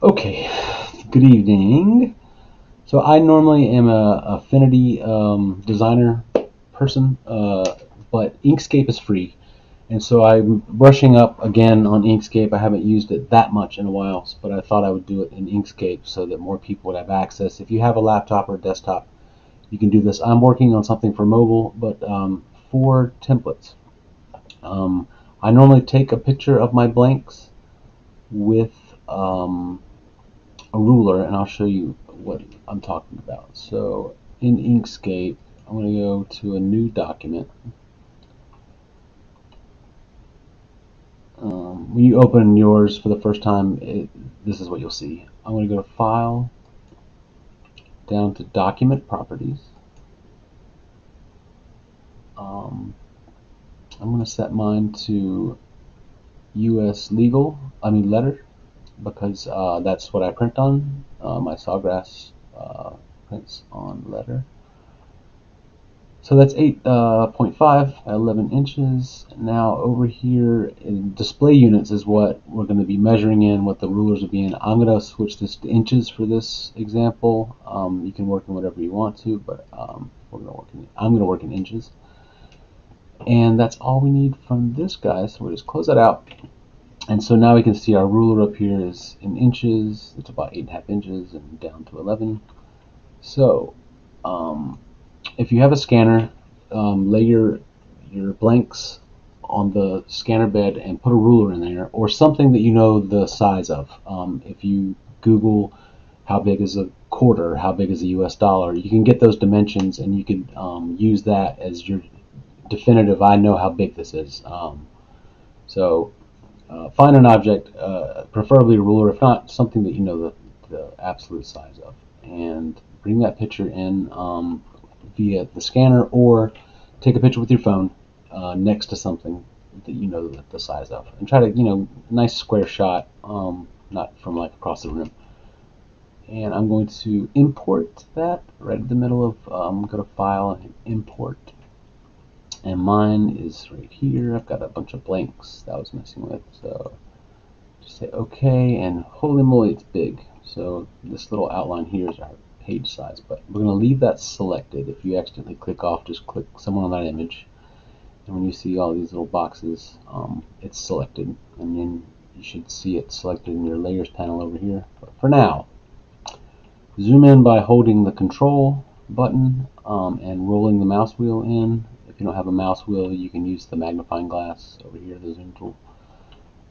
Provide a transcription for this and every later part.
Okay, good evening. So I normally am a Affinity designer person, but Inkscape is free, and so I'm brushing up again on Inkscape. I haven't used it that much in a while, but I thought I would do it in Inkscape so that more people would have access. If you have a laptop or a desktop, you can do this. I'm working on something for mobile, but for templates. Um, I normally take a picture of my blanks with um, a ruler, and I'll show you what I'm talking about. So in Inkscape, I'm going to go to a new document. When you open yours for the first time, this is what you'll see. I'm going to go to File, down to Document Properties. Um, I'm going to set mine to U.S. letter, because that's what I print on. My Sawgrass prints on letter. So that's 8.5 at 11 inches. Now over here in display units is what we're going to be measuring in, what the rulers will be in. I'm going to switch this to inches for this example. You can work in whatever you want to, but I'm going to work in inches. And that's all we need from this guy, so we'll just close that out. And so now we can see our ruler up here is in inches. It's about 8.5 inches and down to 11. So if you have a scanner, lay your blanks on the scanner bed and put a ruler in there, or something that you know the size of. If you Google how big is a quarter, how big is a US dollar, you can get those dimensions and you can use that as your definitive, I know how big this is. Find an object, preferably a ruler, if not something that you know the absolute size of, and bring that picture in via the scanner, or take a picture with your phone next to something that you know the size of, and try to, nice square shot, not from like across the room. And I'm going to import that right in the middle of, go to File and Import. And mine is right here. I've got a bunch of blanks that I was messing with, so just say OK, and holy moly, it's big. So this little outline here is our page size, but we're going to leave that selected. If you accidentally click off, just click somewhere on that image, and when you see all these little boxes, it's selected, and then you should see it selected in your layers panel over here. But for now, zoom in by holding the control button and rolling the mouse wheel in. If you don't have a mouse wheel, you can use the magnifying glass over here, the zoom tool.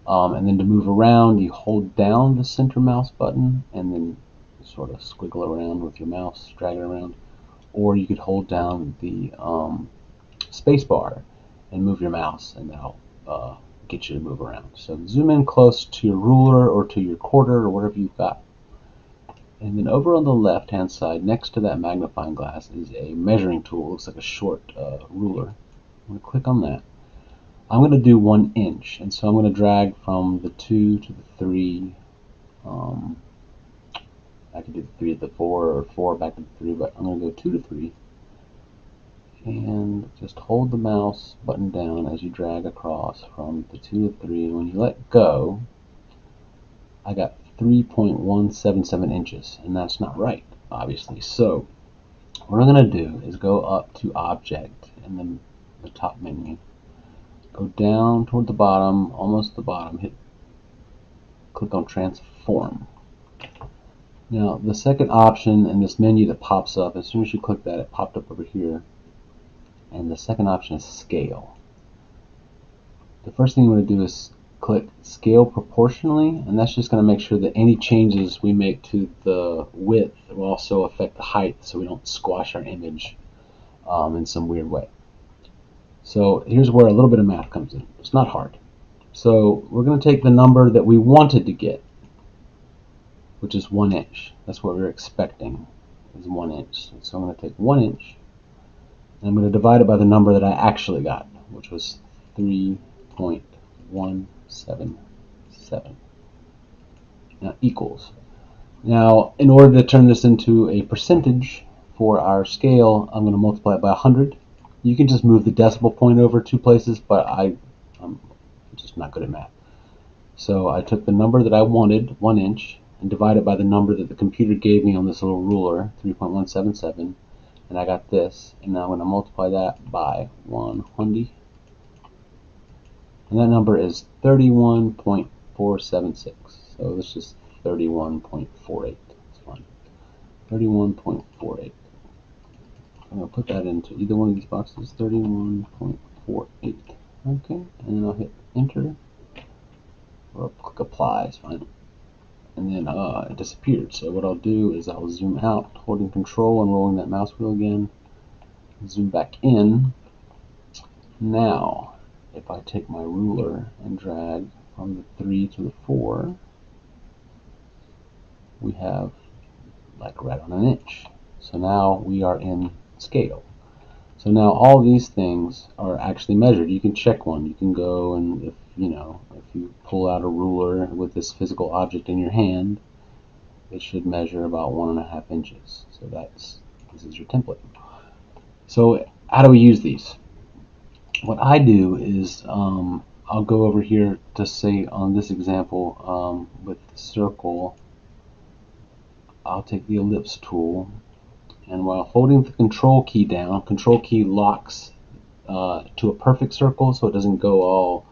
And then to move around, you hold down the center mouse button and then sort of squiggle around with your mouse, drag it around. Or you could hold down the space bar and move your mouse, and that'll get you to move around. So zoom in close to your ruler or to your quarter or whatever you've got. And then over on the left hand side, next to that magnifying glass, is a measuring tool. It looks like a short ruler. I'm going to click on that. I'm going to do 1 inch, and so I'm going to drag from the 2 to the 3. I could do the 3 to the 4, or 4 back to the 3, but I'm going to go 2 to 3. And just hold the mouse button down as you drag across from the 2 to 3. And when you let go, I got 3.177 inches, and that's not right, obviously. So what I'm going to do is go up to Object and then the top menu. Go down toward the bottom, almost the bottom, click on Transform. Now the second option in this menu that pops up, as soon as you click that, it popped up over here, and the second option is Scale. The first thing you want to do is click Scale Proportionally, and that's just going to make sure that any changes we make to the width will also affect the height, so we don't squash our image in some weird way. So here's where a little bit of math comes in. It's not hard. So we're going to take the number that we wanted to get, which is 1 inch. That's what we're expecting, is 1 inch. So I'm going to take 1 inch, and I'm going to divide it by the number that I actually got, which was 3.177. Now equals. Now, in order to turn this into a percentage for our scale, I'm going to multiply it by 100. You can just move the decimal point over 2 places, but I'm just not good at math. So I took the number that I wanted, 1 inch, and divide it by the number that the computer gave me on this little ruler, 3.177, and I got this, and now I'm going to multiply that by 100, and that number is 31.476. So this is 31.48. That's fine. 31.48. I'm going to put that into either one of these boxes. 31.48. Okay, and then I'll hit enter, or click apply. It's fine. And then it disappeared. So what I'll do is I'll zoom out, holding control and rolling that mouse wheel again. Zoom back in. Now, if I take my ruler and drag from the 3 to the 4, we have like right on an inch. So now we are in scale. So now all these things are actually measured. You can check one. You can go and if you pull out a ruler with this physical object in your hand, it should measure about 1.5 inches. So this is your template. So how do we use these? What I do is I'll go over here to say on this example with the circle, I'll take the ellipse tool, and while holding the control key down, control key locks to a perfect circle so it doesn't go all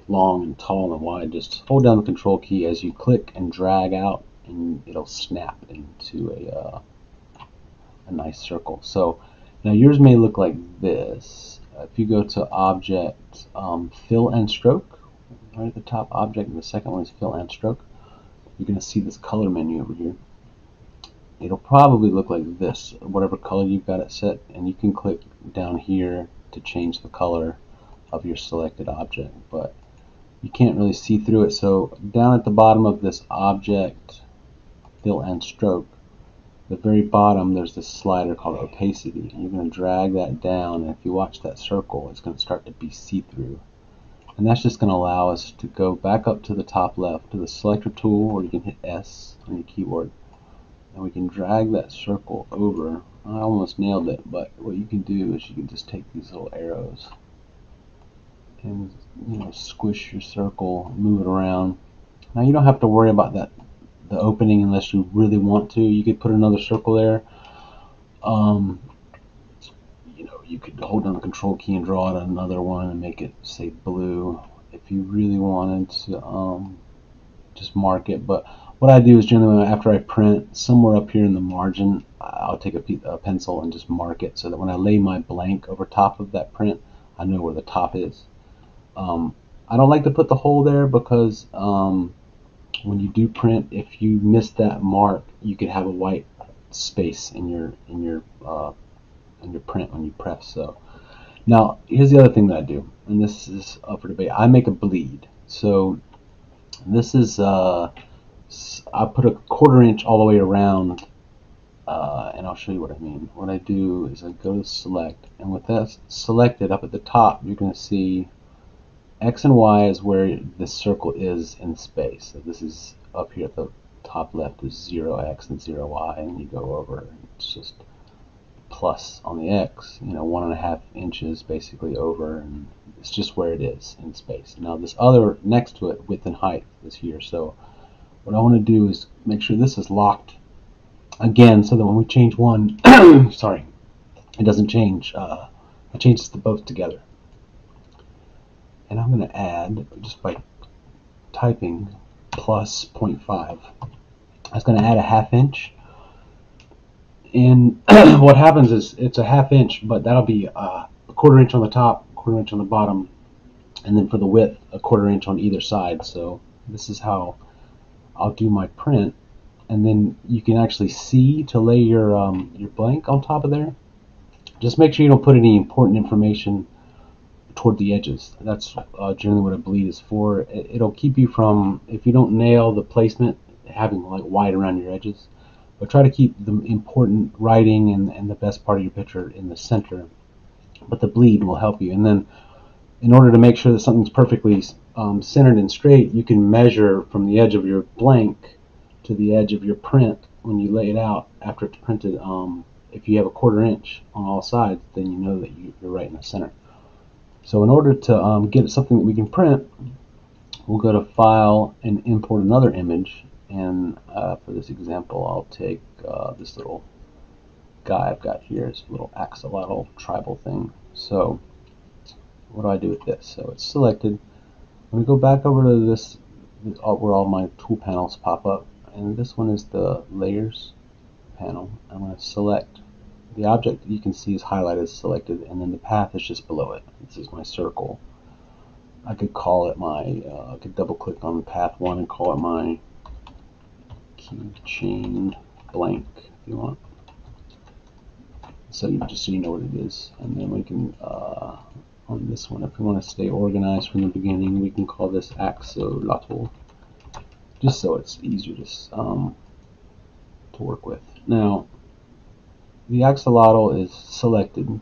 long and tall and wide. Just hold down the control key as you click and drag out, and it'll snap into a nice circle. So now yours may look like this. If you go to object, fill and stroke, right at the top, object, and the second one is fill and stroke, you're going to see this color menu over here. It'll probably look like this, whatever color you've got it set, and you can click down here to change the color of your selected object, but you can't really see through it. So down at the bottom of this object, fill and stroke, the very bottom, there's this slider called opacity. You're going to drag that down, and if you watch that circle, it's going to start to be see-through. And that's just going to allow us to go back up to the top left to the selector tool, or you can hit S on your keyboard, and we can drag that circle over. I almost nailed it, but what you can do is you can just take these little arrows and squish your circle, move it around. Now you don't have to worry about the opening unless you really want to. You could put another circle there. You could hold down the control key and draw out another one and make it say blue if you really wanted to just mark it. But what I do is generally after I print, somewhere up here in the margin, I'll take a pencil and just mark it so that when I lay my blank over top of that print, I know where the top is. I don't like to put the hole there because when you do print, if you miss that mark, you could have a white space in your print when you press. So now here's the other thing that I do, and this is up for debate. I make a bleed. So this is I put a 1/4 inch all the way around, and I'll show you what I mean. What I do is I go to select, and with that selected up at the top, you're going to see X and Y is where this circle is in space. So this is up here at the top left is 0x and 0y, and you go over, and it's just plus on the X, 1.5 inches basically over, and it's just where it is in space. Now this other next to it, width and height, is here. So what I want to do is make sure this is locked again, so that when we change one, sorry, it doesn't change. It changes to both together. And I'm going to add, just by typing plus 0.5, I was going to add a 1/2 inch. And what happens is it's a 1/2 inch, but that'll be a 1/4 inch on the top, 1/4 inch on the bottom, and then for the width, a 1/4 inch on either side. So this is how I'll do my print. And then you can actually see to lay your blank on top of there. Just make sure you don't put any important information toward the edges. That's generally what a bleed is for. It'll keep you from, if you don't nail the placement, having like white around your edges. But try to keep the important writing and the best part of your picture in the center. But the bleed will help you. And then in order to make sure that something's perfectly centered and straight, you can measure from the edge of your blank to the edge of your print when you lay it out after it's printed. If you have a 1/4 inch on all sides, then you know that you're right in the center. So in order to get something that we can print, we'll go to File and import another image, And for this example, I'll take this little guy I've got here, this little axolotl tribal thing. So what do I do with this? So it's selected. Let me go back over to this where all my tool panels pop up, and this one is the layers panel. I'm going to select the object you can see is highlighted, selected, and then the path is just below it. This is my circle. I could call it my, I could double click on path 1 and call it my keychain blank if you want. So just so you know what it is. And then we can, on this one, if we want to stay organized from the beginning, we can call this axolotl, just so it's easier to work with. Now, the axolotl is selected. I'm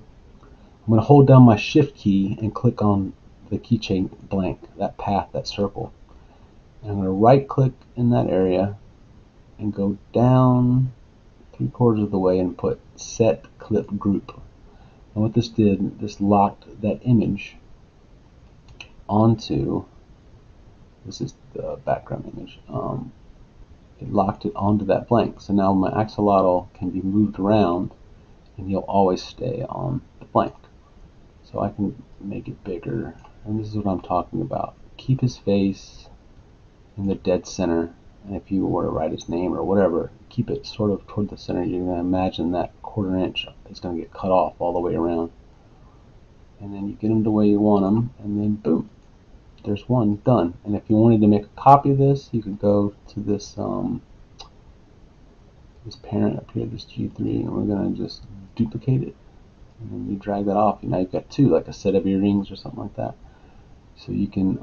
going to hold down my shift key and click on the keychain blank, that path, that circle. And I'm going to right click in that area and go down 3/4 of the way and put set clip group. And what this did, this locked that image onto, this is the background image, it locked it onto that blank. So now my axolotl can be moved around and he'll always stay on the blank. So I can make it bigger, and this is what I'm talking about. Keep his face in the dead center, and if you were to write his name or whatever, keep it sort of toward the center. You're going to imagine that 1/4 inch is going to get cut off all the way around. And then you get them the way you want them, and then boom, there's one done. And if you wanted to make a copy of this, you could go to this this parent up here, this G3, and we're going to just duplicate it. And then you drag that off, and now you've got two, like a set of earrings or something like that. So you can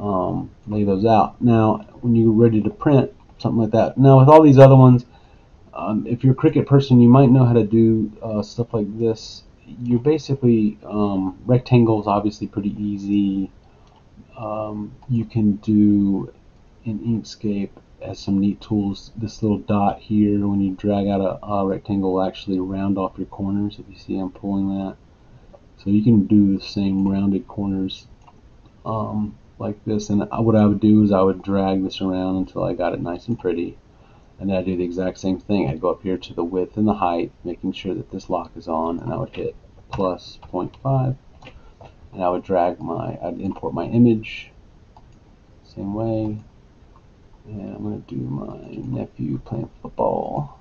lay those out. Now, when you're ready to print, something like that. Now, with all these other ones, if you're a Cricut person, you might know how to do stuff like this. You're basically, rectangles, obviously pretty easy. You can do in Inkscape as some neat tools. This little dot here, when you drag out a rectangle, will actually round off your corners. If you see I'm pulling that. So you can do the same rounded corners like this. And what I would do is I would drag this around until I got it nice and pretty. And then I do the exact same thing. I'd go up here to the width and the height, making sure that this lock is on, and I would hit plus 0.5. And I would drag I'd import my image, same way. And I'm going to do my nephew playing football.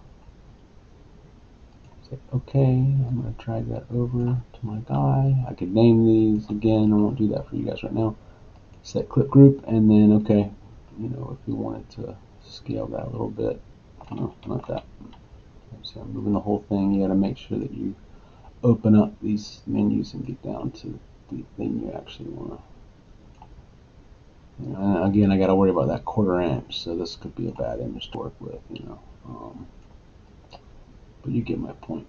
Say OK. I'm going to drag that over to my guy. I could name these again. I won't do that for you guys right now. Set clip group, and then OK. You know, if you wanted to scale that a little bit, no, not that. So I'm moving the whole thing. You got to make sure that you open up these menus and get down to the thing you actually want to. You know, and again, I got to worry about that 1/4 inch, so this could be a bad image to work with, you know. But you get my point.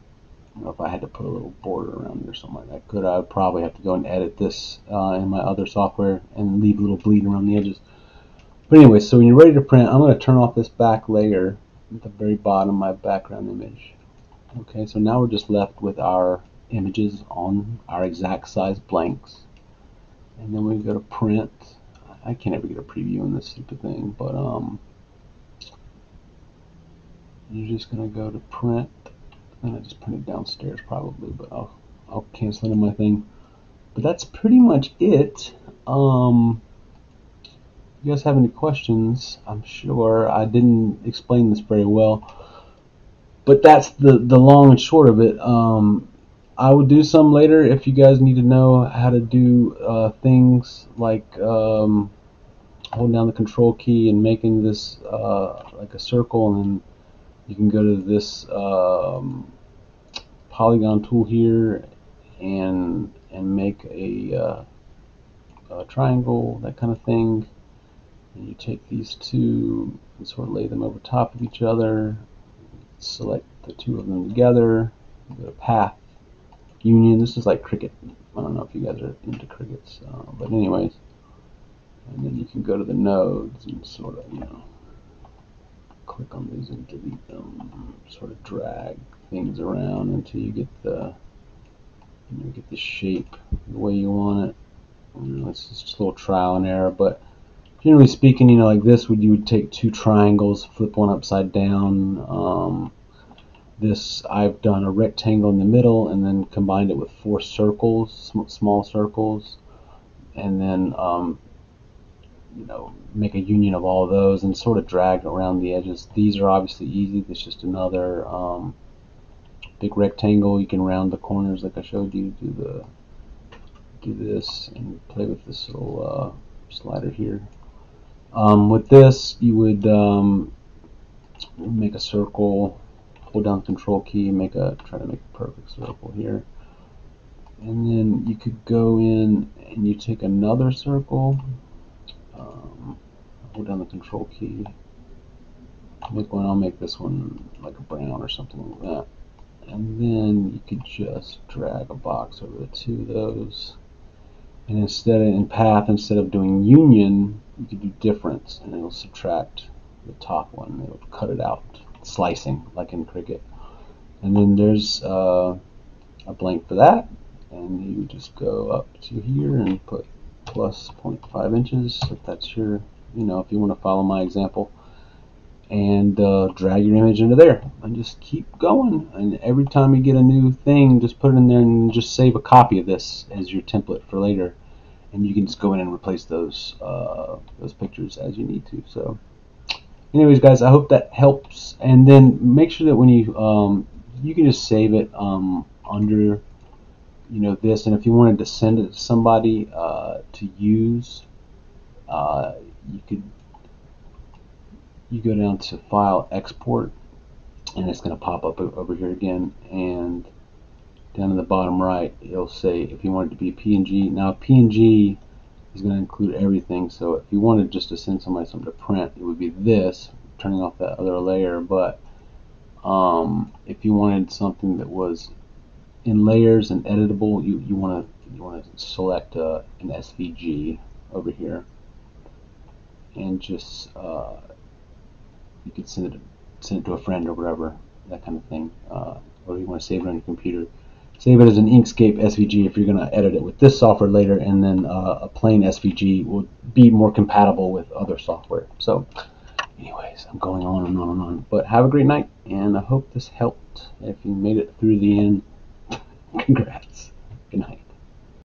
You know, if I had to put a little border around it or something like that, I would probably have to go and edit this in my other software and leave a little bleed around the edges. But anyway, so when you're ready to print, I'm going to turn off this back layer at the very bottom, my background image. Okay, so now we're just left with our images on our exact size blanks. And then we go to print. I can't ever get a preview in this stupid thing, but you're just going to go to print. And I just print it downstairs probably, but I'll cancel it in my thing. But that's pretty much it. If you guys have any questions, I'm sure I didn't explain this very well, but that's the long and short of it. I will do some later if you guys need to know how to do things like holding down the control key and making this like a circle, and then you can go to this polygon tool here and make a triangle, that kind of thing. And you take these two and sort of lay them over top of each other, select the two of them together, go to path union. This is like Cricut. I don't know if you guys are into Cricuts, but anyways, and then you can go to the nodes and sort of, you know, click on these and delete them, sort of drag things around until you get the, you know, shape the way you want it. You know, it's just a little trial and error, but generally speaking, like this, you would take two triangles, flip one upside down. This, I've done a rectangle in the middle and then combined it with four circles, small circles, and then make a union of all of those and sort of drag around the edges. These are obviously easy. It's just another big rectangle. You can round the corners like I showed you. Do this and play with this little slider here. With this, you would make a circle, hold down the control key, try to make a perfect circle here. And then you could go in and you take another circle, hold down the control key, make one. I'll make this one like a brown or something like that. And then you could just drag a box over the two of those. And instead of doing union, you could do difference, and it'll subtract the top one. It'll cut it out, slicing like in Cricut. And then there's a blank for that, and you just go up to here and put plus 0.5 inches if that's your, if you want to follow my example, and drag your image into there and just keep going. And every time you get a new thing, just put it in there and just save a copy of this as your template for later, and you can just go in and replace those pictures as you need to. So anyways, guys, I hope that helps. And then make sure that when you can just save it under this, and if you wanted to send it to somebody to use, you go down to File, Export, and it's going to pop up over here again, and down in the bottom right it'll say if you want it to be PNG. Now PNG is going to include everything, so if you wanted just to send somebody something to print, it would be this, turning off that other layer. But if you wanted something that was in layers and editable, you want to select an SVG over here, and just you could send it to a friend or whatever, that kind of thing. Or you want to save it on your computer, save it as an Inkscape SVG if you're going to edit it with this software later, and then a plain SVG will be more compatible with other software. So anyways, I'm going on and on and on, but have a great night, and I hope this helped. If you made it through the end, congrats. Good night.